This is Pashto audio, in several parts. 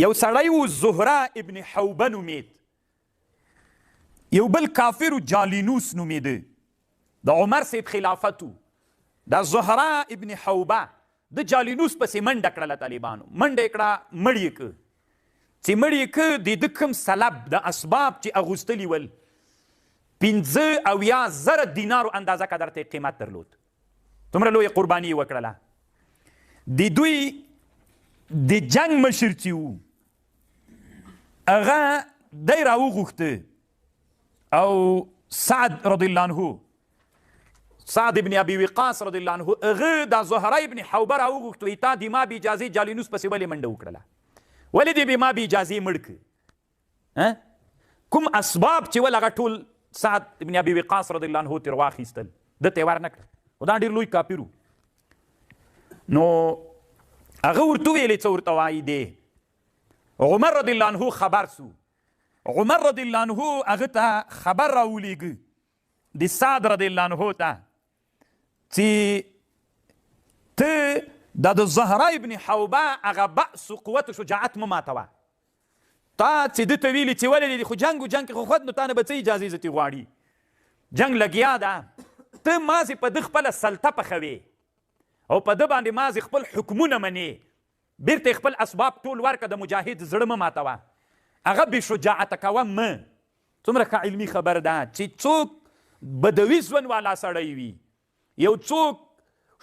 یو سړی و زهره ابن حوبه نومید، یو بل کافر جالینوس نومیده، د عمر صاحب خلافت و. د زهره ابن حوبه د جالینوس پسې منډه کړله طالبانو، منډه یې کړه، مړ یې که. چې مړ یې که د ده کوم سلب د اسباب چې اغوستلي ول 75,000 دینارو اندازه قدر ته قیمت درلود. دومره لویه قرباني یې وکړله. د دوی د جنگ مشر چې و هغه دی راوغوښته او سعد رضی الله عنه، سعد ابن ابي وقاص رضی الله عنه، هغه د زهره ابن حوبه راوغوښت، وایي تا د ما بې اجازې جالینوس پسې ولې منډه وکړله؟ ولې دې بې ما بې اجازې مړ که؟ کوم اسباب چې ول هغه ټول سعد ابن ابي وقاص رضی الله عنه ترې واخیستل، ده ته یې ورنه کړه. خو دا ډېر لوی کافر و. نو هغه ورته ویلې څه ورته وایي دی. عمر رضی الله عنه خبر سو. عمر رضی الله عنه هغه ته خبر راولیږه د سعد رضی الله عنه ته چې ته د زهره ابن حوبه هغه بأس و قوت و شجاعت مه ماتوه. تا چې ده ته ویلي چې ولې خو جنګ و جنګ کې خو خود نو تا نه به څه اجازې زتې غواړي؟ جنګ لګیا ده، ته مازې په ده خپله سلطه پخوې او په ده باندې مازې خپل حکمونه منې، بیرته خپل اسباب ټول ورکه، د مجاهد زړه مه ماتوه، هغه بې شجاعته کوه مه. څومره ښه علمي خبر ده چې څوک بدوي ژوند والا سړی وي، یو څوک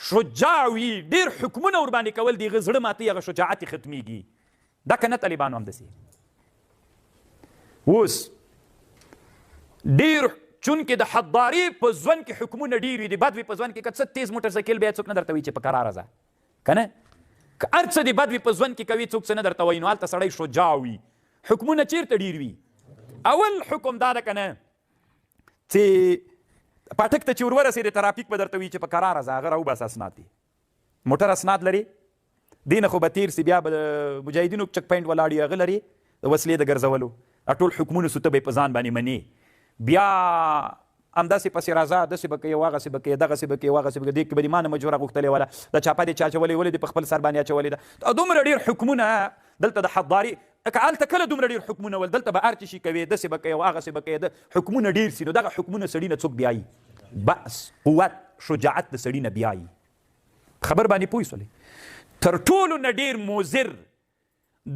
شجاع وي، ډېر حکمونه ورباندې کول د هغه زړه ماتوي، هغه شجاعت یې ختمیږي. دا که نه طالبانو همداسې اوس ډېر چونکې د حداري په ژوند کې حکمونه ډېر وي، د بدوي په ژوند کې که څه تیز موټر سایکل بیا څوک نه درته وایي چې په کراره ځه، که نه؟ که هر څه د بدوي په ژوند کې کوي څوک څه نه درته وایي، نو هلته سړی شجاع وي. حکمونه چیرته ډېر وي؟ اول حکم دا ده که نه چې پاټک ته چې ور ورسېدې ترافیک به درته وایي چې په کراره ځه، هغه راوباسه اسناد دي. موټر اسناد لري، دې نه خو به تېر سي، بیا به د مجاهدینو چک پاینټ ولاړ هغه لري د وسلې د ګرځولو، ټول حکمونه سو ته به یې په ځان باندې منې. بیا همداسې پسې راځه، داسې به کوې، هغسې به کوې، دغسې به کوې، هغسې به کوې، دې کې به دې ما نه مجبوره غوښتلې وله، د چاپه دې چا اچولې، ولې دې په خپل سر باندې اچولې ده. دومره ډېر حکمونه دلته د حداري، که هلته کله دومره ډېر حکمونه ول، دلته به هر څه شي کوې، داسې به کوې، هغسې به کوې، حکمونه ډېر سي. نو دغه حکمونه سړي نه څوک بیایي، بأس قوت شجاعت د سړي نه بیایي. خبر باندې پوه شولې؟ تر ټولو نه ډېر مضر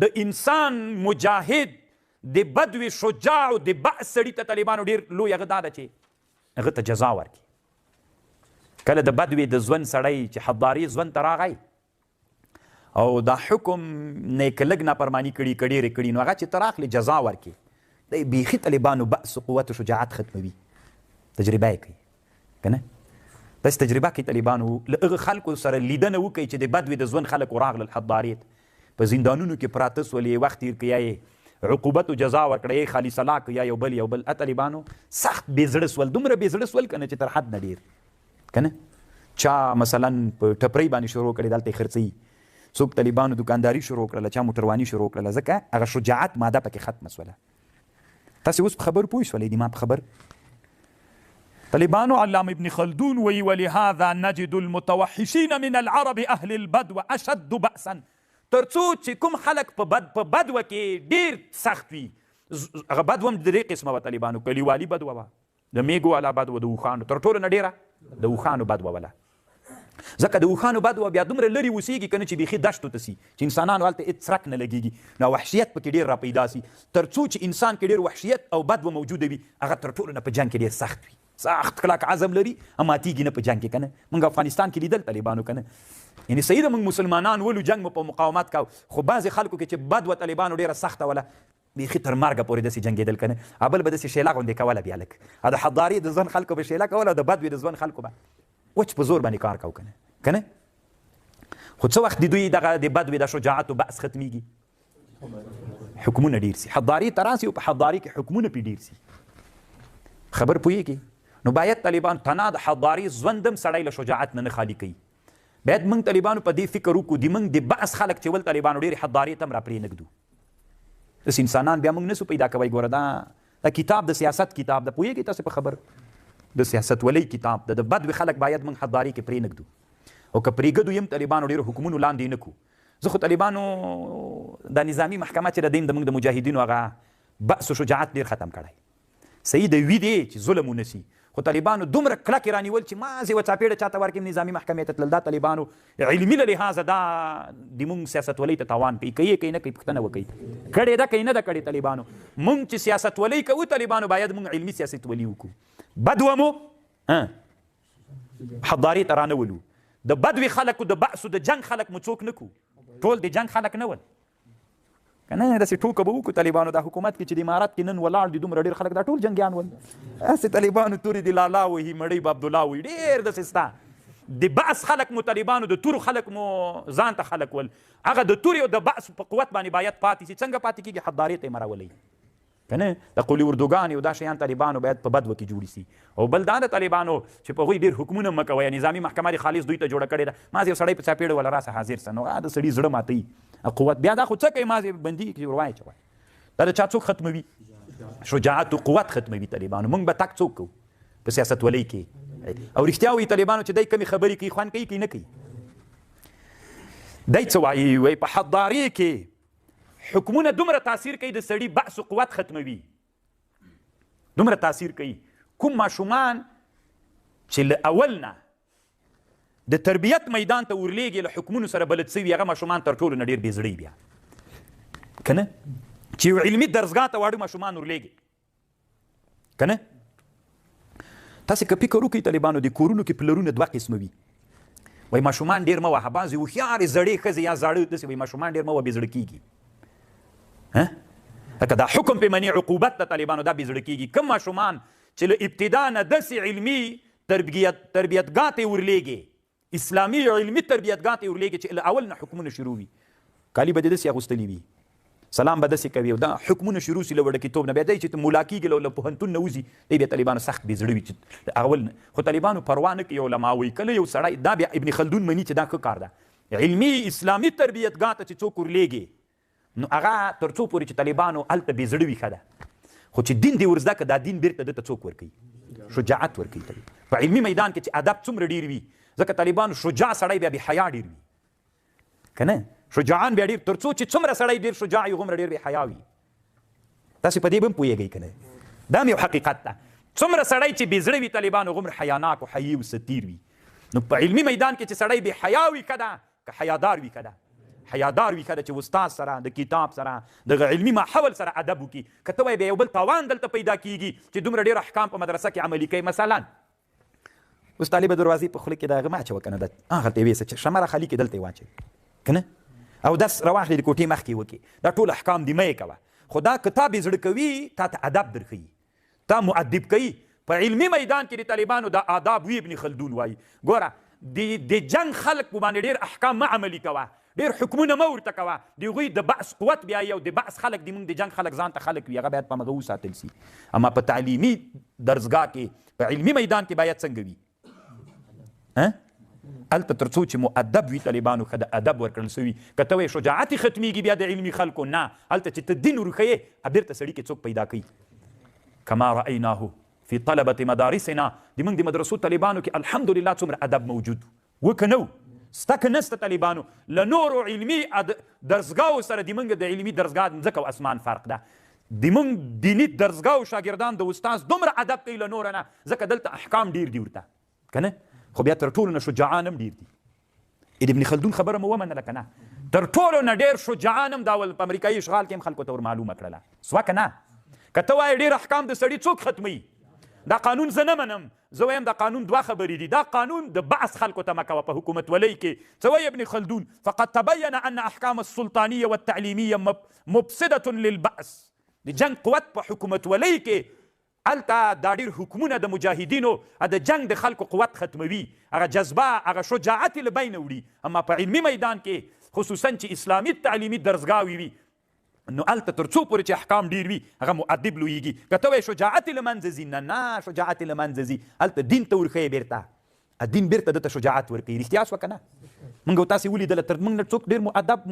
د انسان مجاهد د بدوي شجاع او د بأس سړي ته طالبانو ډېر لوی هغه دا ده چې هغه ته جزا ورکړي. کله د بدوي د ژوند سړی چې حداري ژوند ته راغی او دا حکم نه یې که لږ نافرماني کړي که ډېرې کړي، نو هغه چې ته راخلې جزا ورکړي، دی بیخي طالبانو بأس و قوت و شجاعت ختموي. تجربه یې کوي، که نه؟ داسې تجربه کوي طالبانو، له هغه خلکو سره لیدنه وکړي چې د بدوي د ژوند خلک راغلل حداري په زندانونو کې پراته سول، یې وخت تېر کړي، یا یې عقوبت و جزا ورکړه، یې خالي سلاک یا یو بل یو بل. طالبانو سخت بې زړه سول، دومره بې زړه سول که نه چې تر حد نه ډېر، که نه؟ چا مثلا په ټپرۍ باندې شروع کړې، دلته یې خرڅوي، څوک طالبانو دکانداري شروع کړله، چا موټرواني شروع کړله، ځکه هغه شجاعت ماده پکې ختمه سوله. تاسې اوس په خبرو پوه شولې دي، ما په خبر طالبانو. علامه ابن خلدون وی ولهذا نجد المتوحشین من العرب اهل البدو اشد بأسا. تر څو چې کوم خلک په بدوه کې ډېر سخت وي، هغه بدوه هم درې قسمه وه طالبانو، کلیوالي بدوه وه، د میږو والا بدوه، د اوښانو، تر ټولو نه ډېره د اوښانو بدوه وله. ځکه د اوښانو بدوه بیا دومره لرې اوسېږي که نه چې بیخي دشتو ته سي، چې انسانانو هلته هېڅ څرک نه لګېږي، نو وحشیت پکې ډېر راپیدا سي. تر څو چې انسان کې ډېر وحشیت او بدوه موجوده وي، هغه تر ټولو نه په جنګ کې ډېر سخت وي، سخت کلک عزم لري، ماتېږي نه په جنګ کې، که نه؟ موږ افغانستان کې لیدل طالبانو، که نه؟ یعنې صحیح ده موږ مسلمانان ولو جنګ مو په مقاومت کوو، خو بعضې خلکو کې چې بد و طالبانو ډېره سخته وله، بیخي تر مرګه پورې داسې جنګېدل، که نه؟ بل به داسې شیله غوندې کوله، بیا لږ د حداري د ژوند خلکو به شیله کوله، د بدوي د ژوند خلکو به وچ په زور باندې کار کوو، که نه؟ خو څه وخت د دوی دغه د بدوي د شجاعت و بأس ختمیږي؟ حکمونه ډېر سي، حداري ته راسي او په حداري کې حکمونه پرې ډېر سي. خبر پوهېږي؟ نو باید طالبان تنها د حداري ژوند هم سړی له شجاعت نه خالي کوي. باید موږ طالبانو په دې فکر وکړو، د موږ د بأس خلک چې ول طالبانو ډېرې حداري ته هم را پرېنږدو. داسې انسانان بیا موږ نسو پیدا کوی. ګوره دا کتاب د سیاست کتاب ده، پوهېږئ تاسې په خبر؟ د سیاست ولۍ کتاب ده. د بدوي خلک باید موږ حداري کې پرېنږدو، او که پرېږدو یم طالبانو ډېرو حکمونو لاندې نه کړو. زه خو طالبانو دا نظامی محکمه چې د دین زموږ د مجاهدینو هغه بأس و شجاعت ډېر ختم کړی. صحیح د وي دی چې ظلم ونه سي، خو طالبانو دومره کلکې رانیول چې مازې یوه څاپېړه چاته ورکړم نظامي محکمې ته تلل. دا طالبانو علمي له لحاظه دا د مونږ سیاستولۍ ته تاوان کوي. کوي یې کوي نه کوي پوښتنه وکوي، کړې ده کوي نه ده کړې طالبانو. مونږ چې سیاستولۍ کوو طالبانو باید مونږ علمي سیاستولي وکړو. بد ومو حضاري ته رانولو. د بدوي خلک د بأس د جنګ خلک مو څوک نه کړو، ټول د جنګ خلک نه ول که نه. داسې ټوکه به وکړو طالبانو دا حکومت کې چې د امارات کې نن ولاړ دي دومره ډېر خلک دا ټول جنګیان ول. هسې طالبانو تورې د لالا وهي مړی به عبدالله وي ډېر داسې ستا د بأس خلک مو طالبانو د تورو خلک مو ځان ته خلک ول. هغه د تورې او د بأس په قوت باندې باید پاتې سي. څنګه پاتې کېږي؟ حضارې ته یې مرولئ که نه. د قولي اردوګانې او دا شیان طالبانو باید په بدوه کې جوړې سي. او بل دا د طالبانو چې په هغوی ډېر حکمونه مه کوئ. نظامي محکمه دې خالص دوی ته جوړه کړې ده. مازې یو سړی په څاپېړه ولا راسه حاضر سه، نو د سړي زړه ماتوي قوت. بیا دا خو څه کوي؟ مازې بندي کړي ور واچوئ. دا د چا څوک ختموي؟ شجاعت و قوت ختموي طالبانو. موږ به تک څوک کوو په سیاستولۍ کې؟ او رښتیا وایي طالبانو چې دی کمې خبرې کوي، خوند کوي که نه کوي؟ دی څه وایي؟ وایي په حضارې کې حکمونه دومره تاثیر کوي د سړي بأس و قوت ختموي، دومره تاثیر کوي. کوم ماشومان چې له اول نه د تربیت میدان ته ورلیږي له حکمونو سره بلد سوي، هغه ماشومان تر ټولو نه ډېر بې زړی بیا که نه. چې یو علمي درسګاه ته واړه ماشومان ورلیږي که نه. تاسې که فکر وکړئ طالبانو د کورونو کې پلرونه دوه قسمه وي. وایي ماشومان ډېر مه وهه، بعضې هوښیارې زړې ښځې یا زاړه داسې وایي ماشومان ډېر مه وه بې زړه کېږي. لکه دا حکم پې مني عقوبت د طالبانو دا بې زړه کېږي. کوم ماشومان چې له ابتدا نه داسې علمي تربیتګاه ته ورلیږي، اسلامي علمي تربیتګاه ته ورلیږي چې له اول نه حکمونه شروع وي، کالي به دې داسې اغوستلي وي، سلام به داسې کوي، او دا حکمونه شروع سي له وړکېتوب نه. بیا دی چې ته ملا کېږي له پوهنتون نه وځي، دی بیا طالبانو سخت بې زړه وي چې اول نه. خو طالبانو پروا نه کوي علما وایي کله یو سړی دا بیا ابن خلدون مني چې دا ښه کار ده. علمي اسلامي تربیتګاه ته چې څوک ورلیږي نو هغه تر څو پورې چې طالبانو هلته بې زړه وي ښه ده. خو چې دین دې ور زده که دا دین بیرته ده ته څوک ورکوي؟ شجاعت ورکوي. په علمي میدان کې چې ادب څومره ډېر وي، ځکه طالبانو شجاع سړی بیا بې حیا ډېر وي که نه. شجاعان بیا ډېر، تر څو چې څومره سړی ډېر شجاع وي هغومره ډېر بې حیا وي. تاسې په دې به هم پوهېږئ که نه؟ دا هم یو حقیقت ده. څومره سړی چې بې زړه وي طالبانو هغومره حیاناک او حیي او ستیر وي. نو په علمي میدان کې چې سړی بې حیا وي ښه ده، که حیادار وي ښه ده. حیادار وي ښه ده چې استاد سره د کتاب سره دغه علمي ماحول سره ادب وکړي. که ته وایې بیا یو بل تاوان دلته پیدا کېږي چې دومره ډېر احکام په مدرسه کې عملي کوي. مثلا اوس طالبه دروازې په خوله کې د هغه مه اچوه که نه، هغلته یې ویسه چې شمره خالي کې دلته یې واچوي که نه. او داس رواخلې د کوټې مخکې وکړي. دا ټول احکام دې مه یې کوه. خو دا که تا بې زړه کوي تا ته ادب درښیي، تا مؤدب کوي. په علمي میدان کې د طالبانو دا آداب وي. ابن خلدون وایي ګوره د جنګ خلک باندې ډېر احکام مه عملي کوه، ډېر حکمونه مه ورته کوه. د هغوی د بأس قوت بیا یو د بأس خلک د موږ د جنګ خلک ځان ته خلک وي، هغه باید په همغه وساتل سي. اما په تعلیمي درسګاه کې په علمي میدان کې باید څنګه وي؟ هلته تر څو چې مؤدب وي طالبانو ښه د ادب ورکړل سوي. که ته وایې شجاعت یې ختمیږي بیا د علمي خلکو، نه، هلته چې ته دین ورښیې بیرته سړي کې څوک پیدا کوي. کما رأیناه فی طلبة مدارسنا، د موږ د مدرسو طالبانو کې الحمدلله څومره ادب موجود و که نه و؟ سته که نسته طالبانو له نورو علمي درسګاهو سره د موږ د علمي درسګاه ځمکه او اسمان فرق ده. د موږ دیني درسګاهو شاګردان د استاذ دومره ادب کوي له نوره نه، ځکه دلته احکام ډېر دي ورته که نه. خو بیا تر ټولو نه شجاعان هم ډېر دي. د ابن خلدون خبره مو ومنله که نه؟ تر ټولو نه ډېر شجاعان هم دا ول په امریکایي اشغال کې هم خلکو ته ور معلومه کړله سوه که نه. که ته وایې ډېر احکام د سړي څوک ختموي؟ دا قانون زه نه منم. زه وایم دا قانون دوه خبرې دي. دا قانون د بأس خلکو ته مه کوه په حکومت ولۍ کې. څه وایي ابن خلدون؟ فقد تبین ان احکام السلطانیه والتعلیمیه مفسده للبأس. د جنګ قوت په حکومت ولۍ کې هلته دا ډېر حکمونه د مجاهدینو د جنګ د خلکو قوت ختموي، هغه جذبه هغه شجاعت یې له بینه وړي. اما په علمي میدان کې خصوصا چې اسلامي تعلیمي درسګاوې وي نو هلته تر څو پورې چې احکام ډېر وي هغه مؤدب لویږي. که ته وایې شجاعت یې له منځه ځي، نه شجاعت یې له منځه ځي. هلته دین ته ورښیې بیرته، دین بیرته ده ته شجاعت ورکوي. رښتیا شوه که نه؟ موږ او تاسې ولیدله تر موږ نه څوک ډېر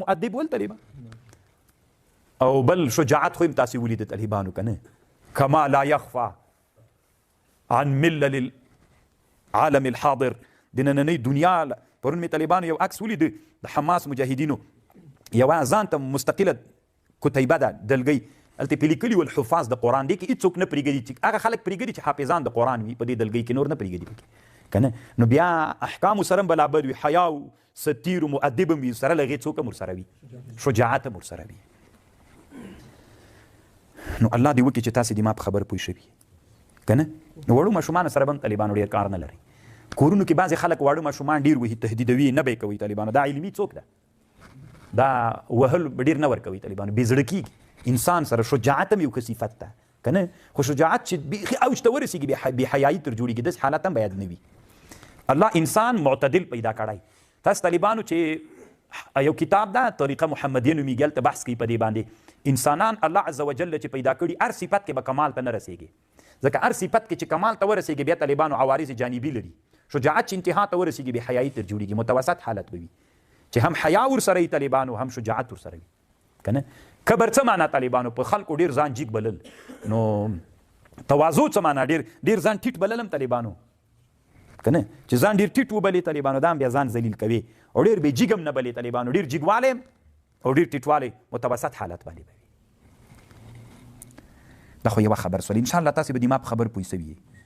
مؤدب ول طالبان. او بل شجاعت خو هم تاسې ولیده طالبانو که نه؟ کما لا یخفا عن ملل العالم الحاضر. د نننۍ دنیا پرون مې طالبانو یو عکس ولیده د حماس مجاهدینو یوه ځان ته مستقله کتیبه ده دلګۍ هلته پې لیکلي ول حفاظ د قرآن دې کې هېڅوک نه پرېږدي چې هغه خلک پرېږدي چې حافظان د قرآن وي په دې دلګۍ کې نور نه پرېږدي پکې که نه نو بیا احکامو سره هم برابر وي حیا او ستیر و مؤدب هم وي سره له هغې څوک هم ورسره وي شجاعت هم ورسره وي نو الله دې وکړي چې تاسې د ما په خبره پوه شوي که نه نو وړو ماشومانو سره به هم طالبانو ډېر کار نه لري کورونو کې بعضې خلک واړه ماشومان ډېر وهي تهدیدوي نه به یې کوي طالبانو دا علمي څوک ده دا وهل ډېر نه ورکوي طالبانو بې زړه کېږي انسان سره شجاعت هم یو ښه صفت ده که نه خو شجاعت چې بیخي اوج ته ورسېږي بې حیایي تر جوړېږي داسې حالت هم باید نه وي الله انسان معتدل پیدا کړی تاسو طالبانو چې یو کتاب ده طریقه محمدیه نومیږي هلته بحث کوي په دې باندې انسانان الله عز وجل چې پیدا کړي هر صفت کې به کمال ته نه رسېږي ځکه هر صفت کې چې کمال ته ورسېږي بیا طالبانو عوارض جانبي لري شجاعت چې انتها ته ورسېږي بې حیایي تر جوړېږي متوسط حالت به وي چې هم حیا ورسره وي طالبانو هم شجاعت ورسره وي که نه کبر څه معنا طالبانو په خلکو ډېر ځان جیګ بلل نو تواضع څه معنا ډېر ځان ټیټ بلل هم طالبانو که نه چې ځان ډېر ټیټ وبلې طالبانو دا هم بیا ځان ذلیل کوي او ډېر بې جیګ هم نه بلې طالبانو ډېر جیګوالی او ډېر ټیټوالی متوسط حالت باندې به وي دا خو یوه خبر سول انشاءالله تاسې به د ما په خبر پوه سوي